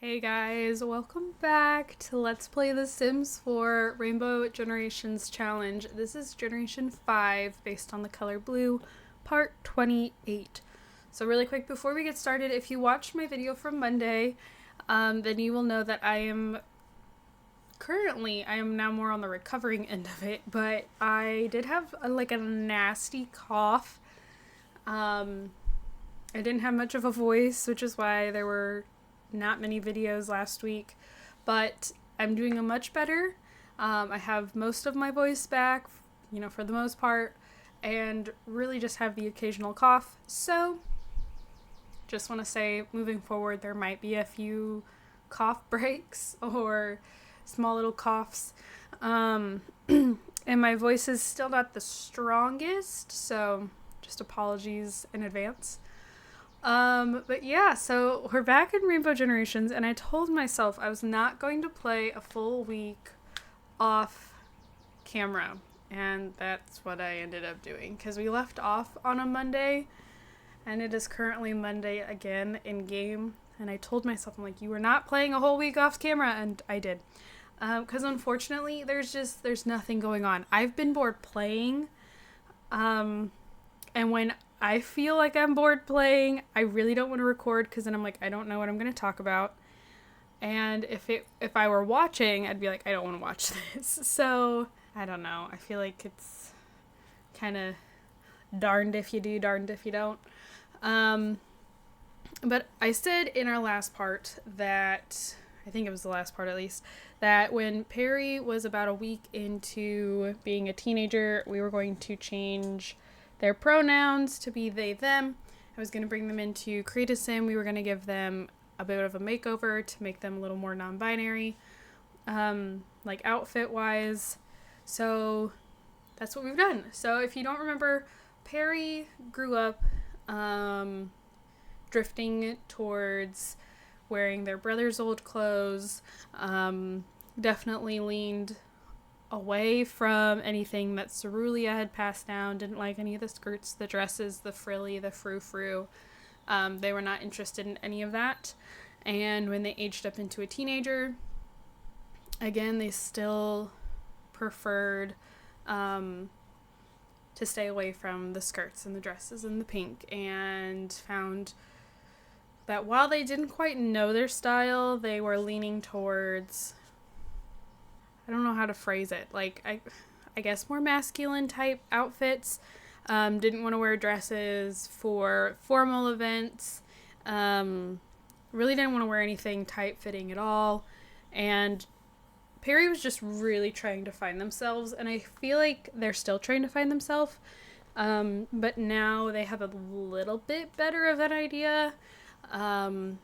Hey guys, welcome back to Let's Play The Sims 4 Rainbow Generations Challenge. This is Generation 5 based on the color blue, part 28. So really quick before we get started, if you watched my video from Monday, then you will know that I am now more on the recovering end of it, but I did have a nasty cough. I didn't have much of a voice, which is why there were not many videos last week, but I'm doing much better. I have most of my voice back, for the most part, and really just have the occasional cough. So just want to say, moving forward, there might be a few cough breaks or small little coughs. And my voice is still not the strongest, so just apologies in advance. But yeah, so we're back in Rainbow Generations, and I told myself I was not going to play a full week off camera, and that's what I ended up doing, because we left off on a Monday, and it is currently Monday again in game, and I told myself, I'm like, you were not playing a whole week off camera, and I did, because unfortunately, there's nothing going on. I've been bored playing, and when I feel like I'm bored playing, I really don't want to record, because then I'm like, I don't know what I'm going to talk about. And if I were watching, I'd be like, I don't want to watch this. So, I don't know. I feel like it's kind of darned if you do, darned if you don't. But I said in our last part that, I think it was the last part at least, that when Perry was about a week into being a teenager, we were going to change their pronouns to be they, them. I was going to bring them into Create a Sim. We were going to give them a bit of a makeover to make them a little more non-binary, like outfit-wise. So that's what we've done. So if you don't remember, Perry grew up drifting towards wearing their brother's old clothes, definitely leaned away from anything that Cerulean had passed down, didn't like any of the skirts, the dresses, the frilly, the frou-frou. They were not interested in any of that. And when they aged up into a teenager, again, they still preferred to stay away from the skirts and the dresses and the pink, and found that while they didn't quite know their style, they were leaning towards, I don't know how to phrase it, like, I guess more masculine type outfits. Didn't want to wear dresses for formal events. Really didn't want to wear anything tight-fitting at all. And Perry was just really trying to find themselves, and I feel like they're still trying to find themselves. But now they have a little bit better of an idea. Having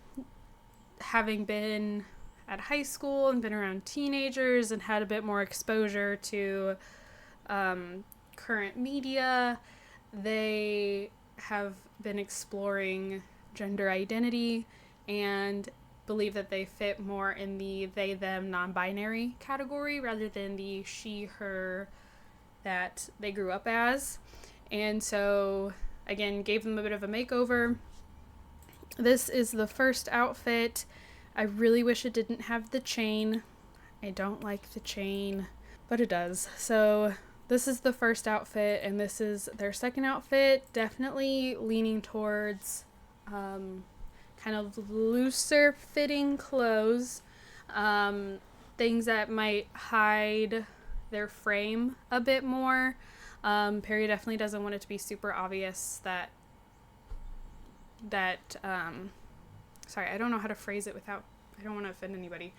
been at high school and been around teenagers and had a bit more exposure to current media, they have been exploring gender identity and believe that they fit more in the they, them, non-binary category rather than the she, her that they grew up as. And so, again, gave them a bit of a makeover. This is the first outfit. I really wish it didn't have the chain. I don't like the chain, but it does. So this is the first outfit, and this is their second outfit. Definitely leaning towards kind of looser fitting clothes. Things that might hide their frame a bit more. Perry definitely doesn't want it to be super obvious that sorry, I don't know how to phrase it without, I don't want to offend anybody,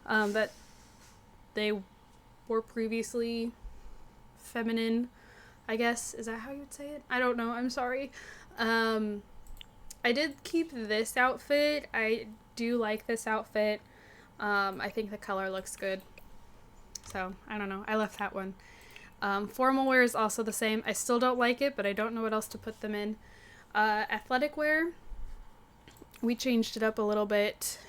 that they were previously feminine, I guess. Is that how you would say it? I don't know. I'm sorry. I did keep this outfit. I do like this outfit. I think the color looks good. So, I don't know. I left that one. Formal wear is also the same. I still don't like it, but I don't know what else to put them in. Athletic wear, we changed it up a little bit.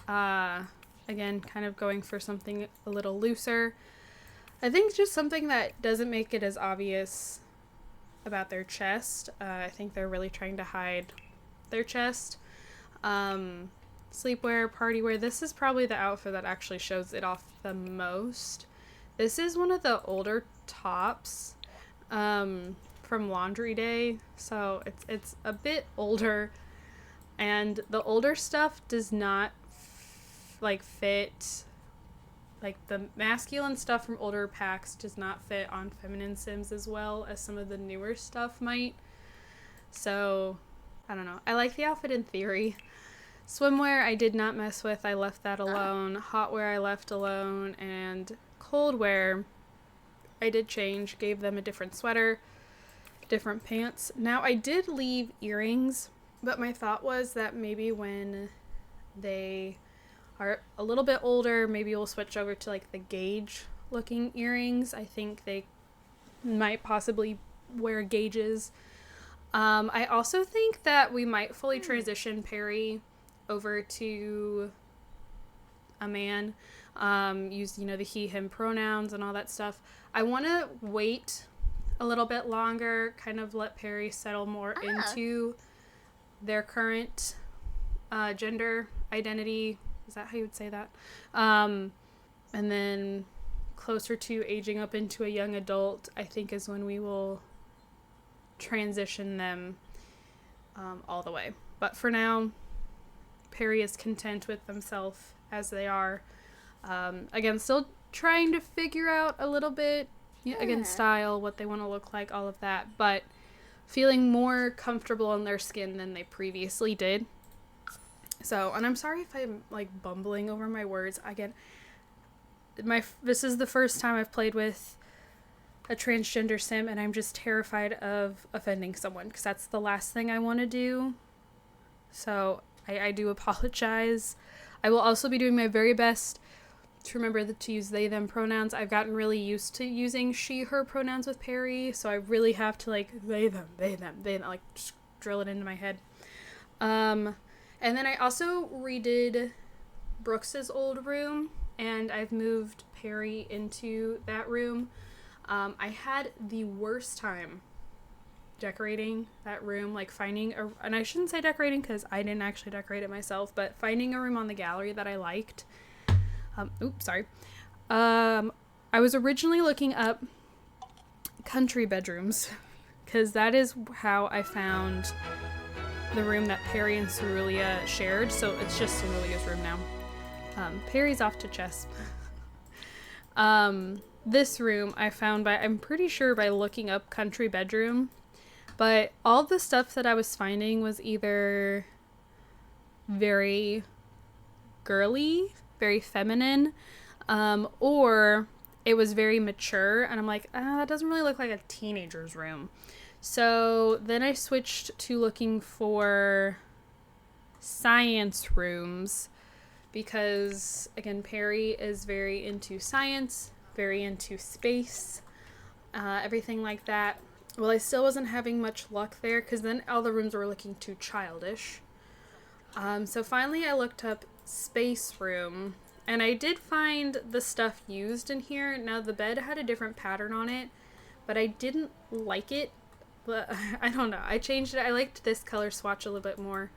Again, kind of going for something a little looser. I think just something that doesn't make it as obvious about their chest. I think they're really trying to hide their chest. sleepwear, party wear. This is probably the outfit that actually shows it off the most. This is one of the older tops from Laundry Day, so it's a bit older, and the older stuff does not like fit. Like the masculine stuff from older packs does not fit on feminine Sims as well as some of the newer stuff might. So I don't know. I like the outfit in theory. Swimwear I did not mess with. I left that alone. Hot wear I left alone. And cold wear I did change. Gave them a different sweater, different pants. Now I did leave earrings, but my thought was that maybe when they are a little bit older, maybe we'll switch over to like the gauge looking earrings. I think they might possibly wear gauges. I also think that we might fully transition Perry over to a man, use, you know, the he, him pronouns and all that stuff. I want to wait a little bit longer, kind of let Perry settle more into their current gender identity. Is that how you would say that? And then closer to aging up into a young adult, I think is when we will transition them all the way. But for now, Perry is content with themselves as they are. Again, still trying to figure out a little bit, again, style, what they want to look like, all of that, but feeling more comfortable in their skin than they previously did. So, and I'm sorry if I'm like bumbling over my words. Again, this is the first time I've played with a transgender sim, and I'm just terrified of offending someone because that's the last thing I want to do. So I do apologize. I will also be doing my very best to remember to use they, them pronouns. I've gotten really used to using she, her pronouns with Perry, so I really have to like they, them, like just drill it into my head. And then I also redid Brooks's old room, and I've moved Perry into that room. I had the worst time decorating that room, like finding and I shouldn't say decorating because I didn't actually decorate it myself, but finding a room on the gallery that I liked. I was originally looking up country bedrooms because that is how I found the room that Perry and Cerulia shared, so it's just Cerulia's room now. Perry's off to chess. This room I found I'm pretty sure by looking up country bedroom, but all the stuff that I was finding was either very girly, very feminine, or it was very mature, and I'm like, that doesn't really look like a teenager's room. So then I switched to looking for science rooms because, again, Perry is very into science, very into space, everything like that. Well, I still wasn't having much luck there because then all the rooms were looking too childish. So finally I looked up space room, and I did find the stuff used in here. Now the bed had a different pattern on it, but I didn't like it. But I don't know. I changed it. I liked this color swatch a little bit more.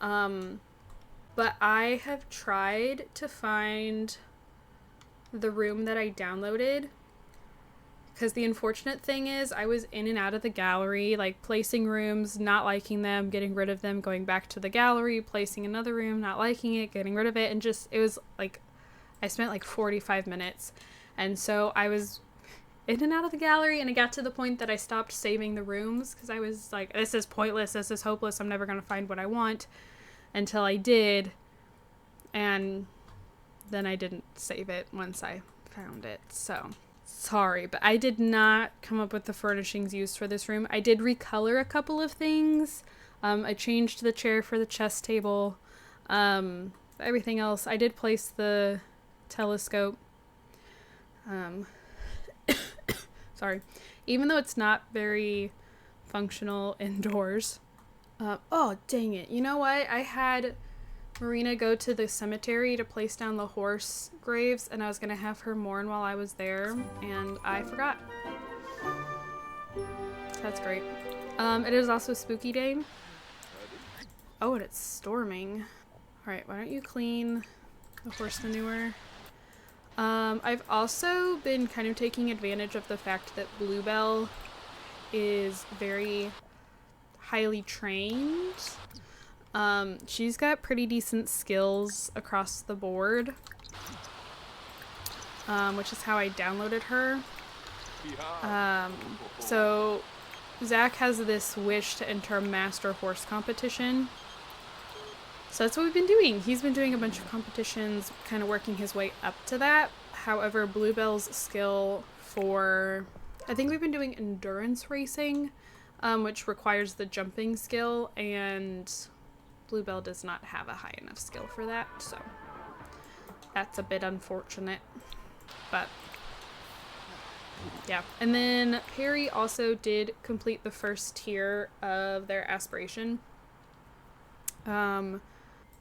But I have tried to find the room that I downloaded, because the unfortunate thing is I was in and out of the gallery, like placing rooms, not liking them, getting rid of them, going back to the gallery, placing another room, not liking it, getting rid of it, and just, it was like, I spent like 45 minutes, and so I was in and out of the gallery, and it got to the point that I stopped saving the rooms, because I was like, this is pointless, this is hopeless, I'm never going to find what I want, until I did, and then I didn't save it once I found it, so sorry, but I did not come up with the furnishings used for this room. I did recolor a couple of things. I changed the chair for the chess table. Everything else, I did place the telescope. Sorry. Even though it's not very functional indoors. Oh, dang it. You know what? I had Marina go to the cemetery to place down the horse graves, and I was going to have her mourn while I was there, and I forgot. That's great. It is also spooky day. Oh, and it's storming. Alright, why don't you clean the horse manure? I've also been kind of taking advantage of the fact that Bluebell is very highly trained. She's got pretty decent skills across the board, which is how I downloaded her. So Zach has this wish to enter a master horse competition. So that's what we've been doing. He's been doing a bunch of competitions, kind of working his way up to that. However, Bluebell's skill for, I think we've been doing endurance racing, which requires the jumping skill, and Bluebell does not have a high enough skill for that, so that's a bit unfortunate, but yeah. And then Perry also did complete the first tier of their aspiration.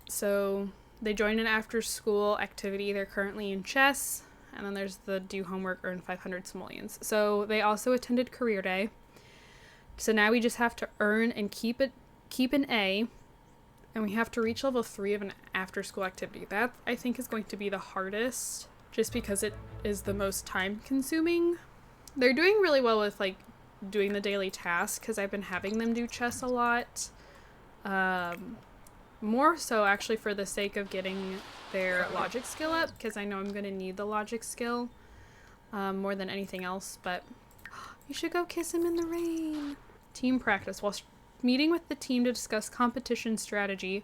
So they joined an after-school activity. They're currently in chess, and then there's the do homework, earn 500 simoleons. So they also attended career day. So now we just have to earn and keep an A, and we have to reach level 3 of an after-school activity. That, I think, is going to be the hardest, just because it is the most time-consuming. They're doing really well with, like, doing the daily tasks, because I've been having them do chess a lot. More so, actually, for the sake of getting their logic skill up, because I know I'm going to need the logic skill more than anything else, but you should go kiss him in the rain. Team practice. While meeting with the team to discuss competition strategy,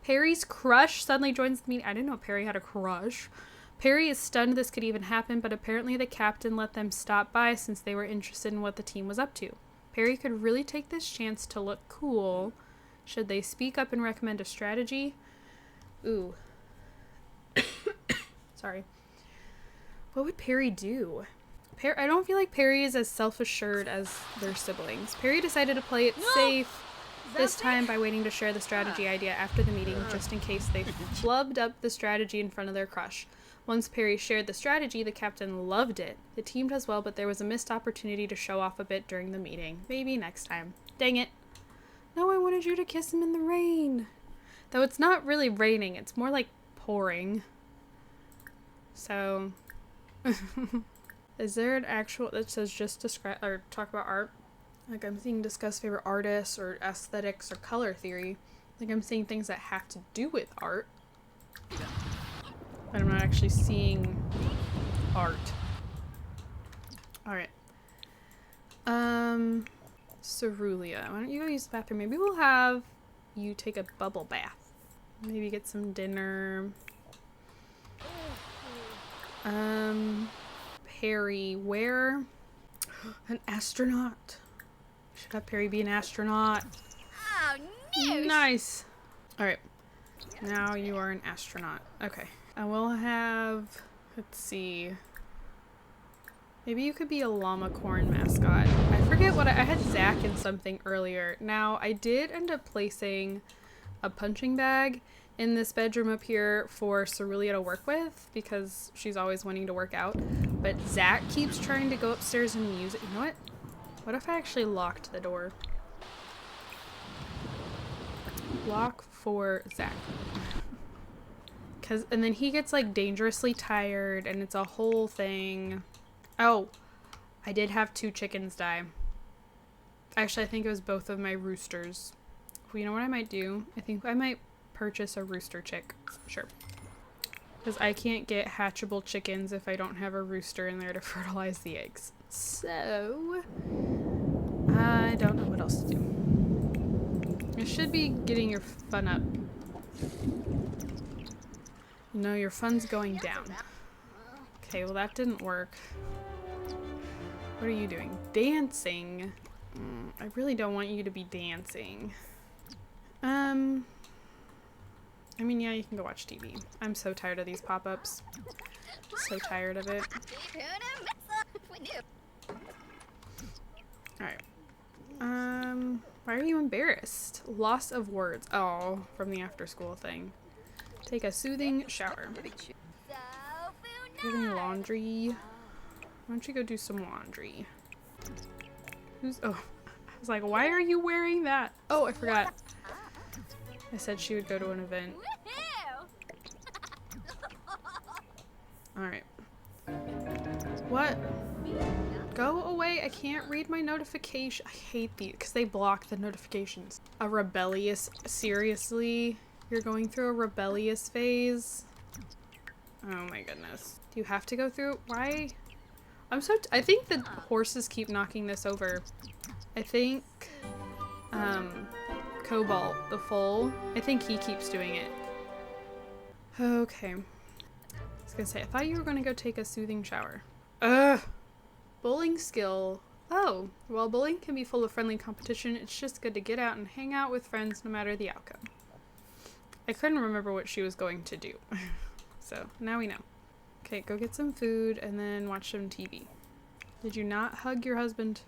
Perry's crush suddenly joins the meeting. I didn't know Perry had a crush. Perry is stunned this could even happen, but apparently the captain let them stop by since they were interested in what the team was up to. Perry could really take this chance to look cool. Should they speak up and recommend a strategy? Ooh. Sorry. What would Perry do? I don't feel like Perry is as self-assured as their siblings. Perry decided to play it safe this time by waiting to share the strategy idea after the meeting, just in case they flubbed up the strategy in front of their crush. Once Perry shared the strategy, the captain loved it. The team does well, but there was a missed opportunity to show off a bit during the meeting. Maybe next time. Dang it. No, I wanted you to kiss him in the rain. Though it's not really raining, it's more like pouring. So, is there an actual that says just describe or talk about art? Like I'm seeing discuss favorite artists or aesthetics or color theory. Like I'm seeing things that have to do with art. But I'm not actually seeing art. Alright. Cerulia, why don't you go use the bathroom? Maybe we'll have you take a bubble bath. Maybe get some dinner. Perry, where? An astronaut. Should have Perry be an astronaut. Oh, no. Nice. Alright. Now you are an astronaut. Okay. I will have, let's see. Maybe you could be a llama corn mascot. I forget what I had Zach in something earlier. Now, I did end up placing a punching bag in this bedroom up here for Cerulia to work with because she's always wanting to work out. But Zach keeps trying to go upstairs and use it. You know what? What if I actually locked the door? Lock for Zach. And then he gets like dangerously tired and it's a whole thing. Oh, I did have 2 chickens die. Actually, I think it was both of my roosters. Well, you know what I might do? I think I might purchase a rooster chick. Sure. Because I can't get hatchable chickens if I don't have a rooster in there to fertilize the eggs. So, I don't know what else to do. It should be getting your fun up. No, your fun's going down. Okay, well that didn't work. What are you doing? Dancing. I really don't want you to be dancing. I mean, yeah, you can go watch TV. I'm so tired of these pop-ups. So tired of it. Alright. Why are you embarrassed? Loss of words. Oh, from the after-school thing. Take a soothing shower. Doing laundry. Why don't you go do some laundry? Oh, I was like, why are you wearing that? Oh, I forgot. I said she would go to an event. Alright. What? Go away. I can't read my notification. I hate these because they block the notifications. A rebellious... Seriously? You're going through a rebellious phase? Oh my goodness. Do you have to go through... Why? I'm so... I think the horses keep knocking this over. I think... Cobalt, the foal, I think he keeps doing it. Okay. I was gonna say, I thought you were gonna go take a soothing shower. Ugh! Bowling skill. Oh, while bowling can be full of friendly competition, it's just good to get out and hang out with friends no matter the outcome. I couldn't remember what she was going to do. So, now we know. Okay, go get some food and then watch some TV. Did you not hug your husband?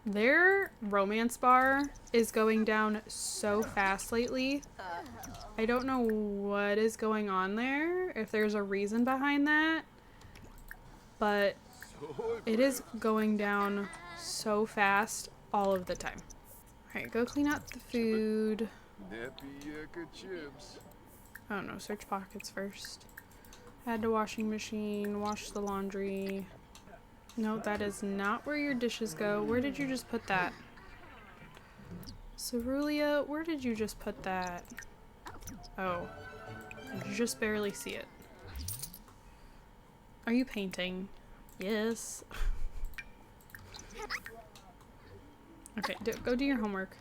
Their romance bar is going down so fast lately. I don't know what is going on there, if there's a reason behind that, but it is going down so fast all of the time. Alright, go clean up the food. Oh no, search pockets first. Add to washing machine, wash the laundry. No, that is not where your dishes go. Where did you just put that? Cerulia, where did you just put that? Oh, I just barely see it. Are you painting? Yes. Okay, go do your homework.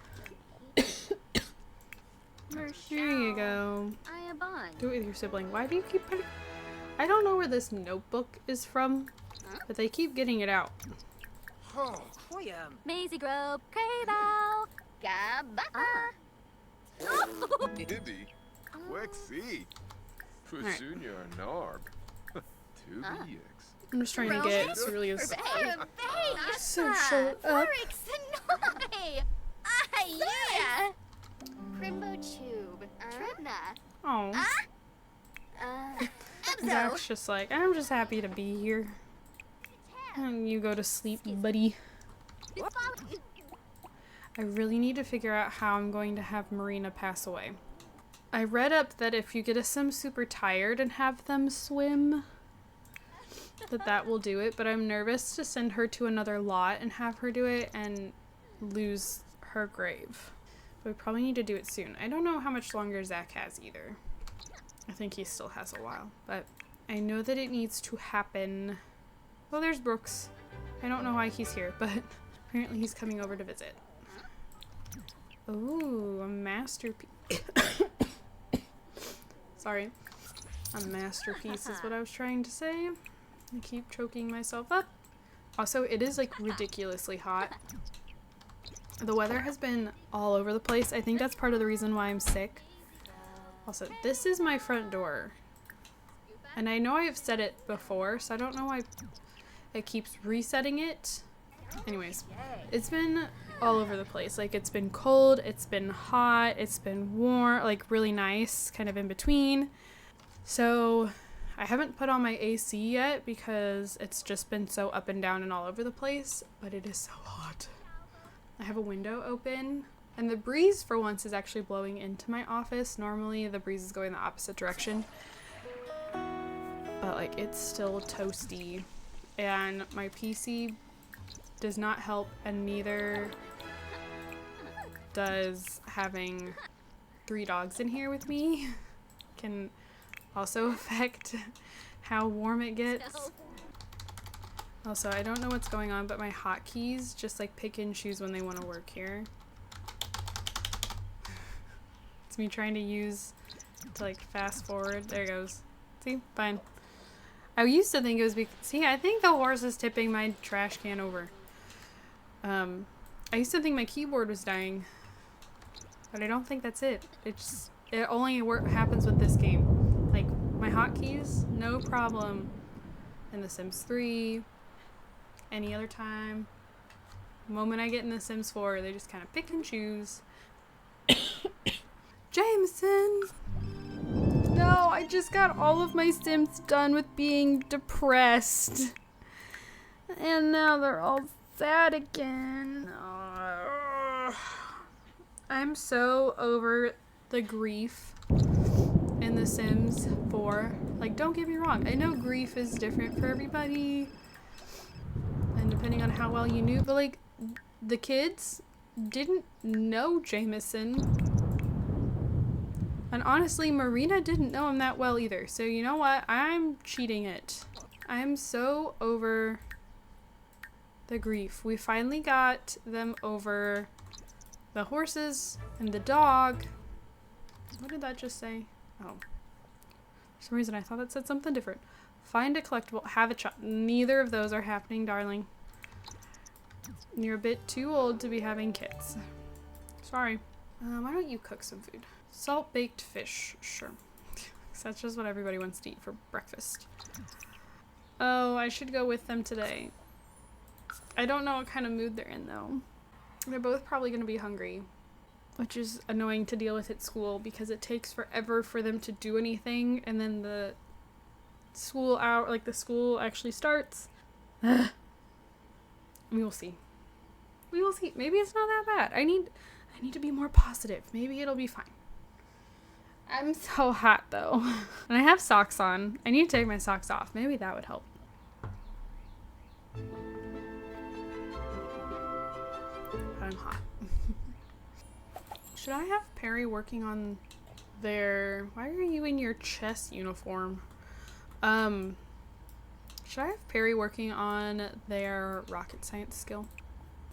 Here you go. Do it with your sibling. Why do you keep putting... I don't know where this notebook is from, but they keep getting it out. Maisie Grove, Crable, Gabba. Ibby, Wexy, Fusunya Narb, Tubiix. I'm just trying to get Cerulia's social up. Yeah. Crimbo Tube, Tribna. Oh. Zach's just like, I'm just happy to be here. And you go to sleep, buddy. I really need to figure out how I'm going to have Marina pass away. I read up that if you get a sim super tired and have them swim, that will do it, but I'm nervous to send her to another lot and have her do it and lose her grave. But we probably need to do it soon. I don't know how much longer Zach has either. I think he still has a while, but I know that it needs to happen. Oh, there's Brooks. I don't know why he's here, but apparently he's coming over to visit. Ooh, a masterpiece. Sorry. A masterpiece is what I was trying to say. I keep choking myself up. Also, it is like ridiculously hot. The weather has been all over the place. I think that's part of the reason why I'm sick. Also, this is my front door. And I know I've said it before, so I don't know why it keeps resetting it. Anyways, it's been all over the place. Like, it's been cold, it's been hot, it's been warm, like really nice, kind of in between. So I haven't put on my AC yet because it's just been so up and down and all over the place, but it is so hot. I have a window open and the breeze for once is actually blowing into my office. Normally the breeze is going the opposite direction, but like it's still toasty and my PC does not help, and neither does having 3 dogs in here with me. Can also affect how warm it gets. Also, I don't know what's going on, but my hotkeys just like pick and choose when they want to work here. It's me trying to like fast forward. There it goes. See? Fine. I used to think it was see, I think the horse is tipping my trash can over. I used to think my keyboard was dying, but I don't think that's it. It only happens with this game. Like, my hotkeys, no problem. In The Sims 3, any other time. The moment I get in The Sims 4, they just kind of pick and choose. Jameson! No, I just got all of my Sims done with being depressed. And now they're all sad again. I'm so over the grief and in The Sims 4. Like, don't get me wrong, I know grief is different for everybody, and depending on how well you knew, but like, the kids didn't know Jameson. And honestly, Marina didn't know him that well either. So you know what? I'm cheating it. I'm so over the grief. We finally got them over the horses and the dog. What did that just say? Oh. For some reason I thought it said something different. Find a collectible, have a child. Neither of those are happening, darling. You're a bit too old to be having kids. Sorry. Why don't you cook some food? Salt baked fish, sure. That's just what everybody wants to eat for breakfast. Oh, I should go with them today. I don't know what kind of mood they're in though. They're both probably going to be hungry, which is annoying to deal with at school because it takes forever for them to do anything, and then the school hour, like the school actually starts. We will see. We will see. Maybe it's not that bad. I need to be more positive. Maybe it'll be fine. I'm so hot though. And I have socks on. I need to take my socks off. Maybe that would help. But I'm hot. Should I have Perry working on their... Why are you in your chess uniform? Should I have Perry working on their rocket science skill?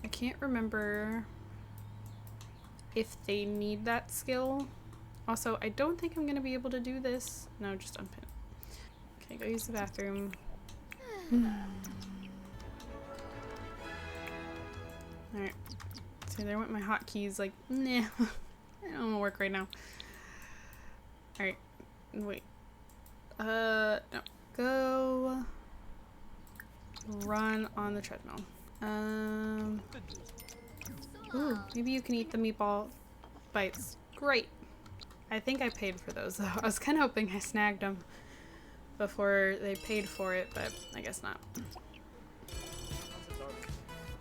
I can't remember if they need that skill. Also, I don't think I'm going to be able to do this. No, just unpin. Okay, go use the bathroom. Alright. See, there went my hotkeys. Like, nah. I don't want to work right now. Alright. Wait. No. Go run on the treadmill. Ooh, maybe you can eat the meatball bites. Great. I think I paid for those though. I was kind of hoping I snagged them before they paid for it, but I guess not.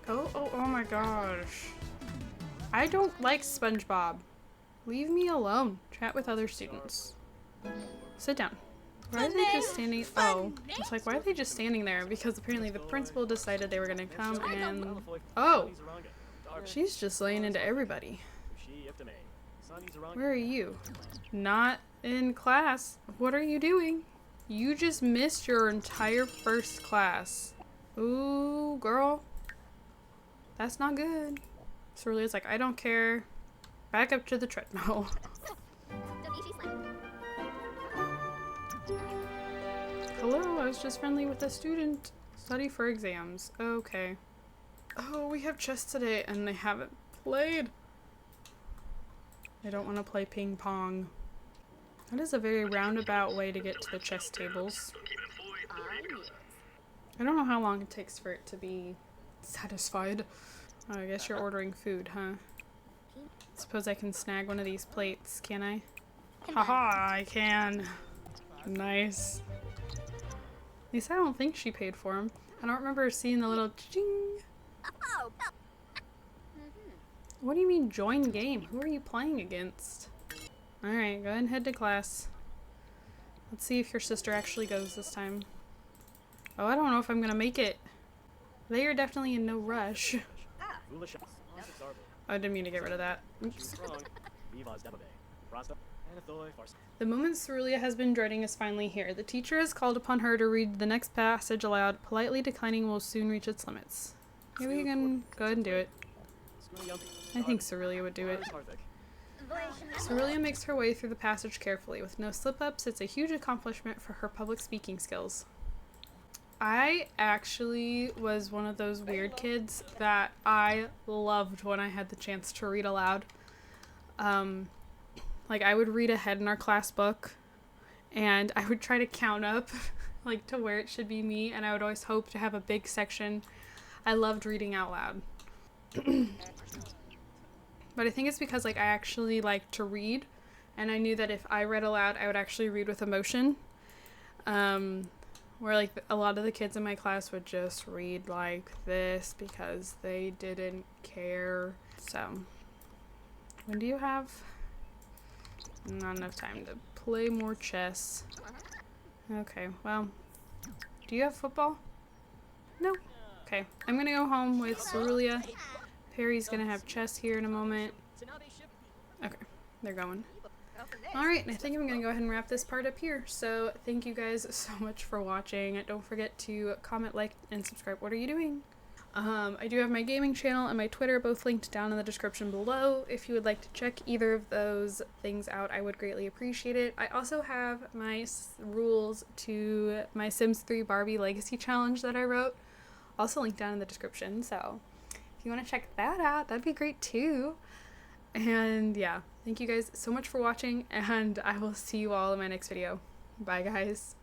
Oh my gosh. I don't like SpongeBob. Leave me alone. Chat with other students. Sit down. Why are they just standing? Oh, it's like, why are they just standing there? Because apparently the principal decided they were gonna come and... Oh! She's just laying into everybody. Where are you? Not in class. What are you doing? You just missed your entire first class. Ooh, girl. That's not good. Cerullia's like, I don't care. Back up to the treadmill. Hello, I was just friendly with a student. Study for exams. Okay. Oh, we have chess today and they haven't played. I don't want to play ping pong. That is a very roundabout way to get to the chess tables. I don't know how long it takes for it to be satisfied. Oh, I guess you're ordering food, huh? Suppose I can snag one of these plates, can I? Haha, I can. Nice. At least I don't think she paid for them. I don't remember seeing the little ching. What do you mean join game? Who are you playing against? Alright, go ahead and head to class. Let's see if your sister actually goes this time. Oh, I don't know if I'm gonna make it. They are definitely in no rush. Oh, I didn't mean to get rid of that. Oops. The moment Cerullia has been dreading is finally here. The teacher has called upon her to read the next passage aloud. Politely declining will soon reach its limits. Maybe you can go ahead and do it. I think Cerullia would do it. Cerullia makes her way through the passage carefully. With no slip-ups, it's a huge accomplishment for her public speaking skills. I actually was one of those weird kids that I loved when I had the chance to read aloud. Like, I would read ahead in our class book, and I would try to count up, like, to where it should be me, and I would always hope to have a big section. I loved reading out loud. But I think it's because, like, I actually like to read, and I knew that if I read aloud, I would actually read with emotion. Where, like, a lot of the kids in my class would just read like this because they didn't care. So, when do you have? Not enough time to play more chess. Okay, well, do you have football? No. Okay, I'm gonna go home with Cerulia. Perry's gonna have chess here in a moment. Okay, they're going. Alright, I think I'm gonna go ahead and wrap this part up here. So, thank you guys so much for watching. Don't forget to comment, like, and subscribe. What are you doing? I do have my gaming channel and my Twitter both linked down in the description below. If you would like to check either of those things out, I would greatly appreciate it. I also have my rules to my Sims 3 Barbie Legacy Challenge that I wrote, also linked down in the description. So if you want to check that out, that'd be great too. And yeah, thank you guys so much for watching, and I will see you all in my next video. Bye guys.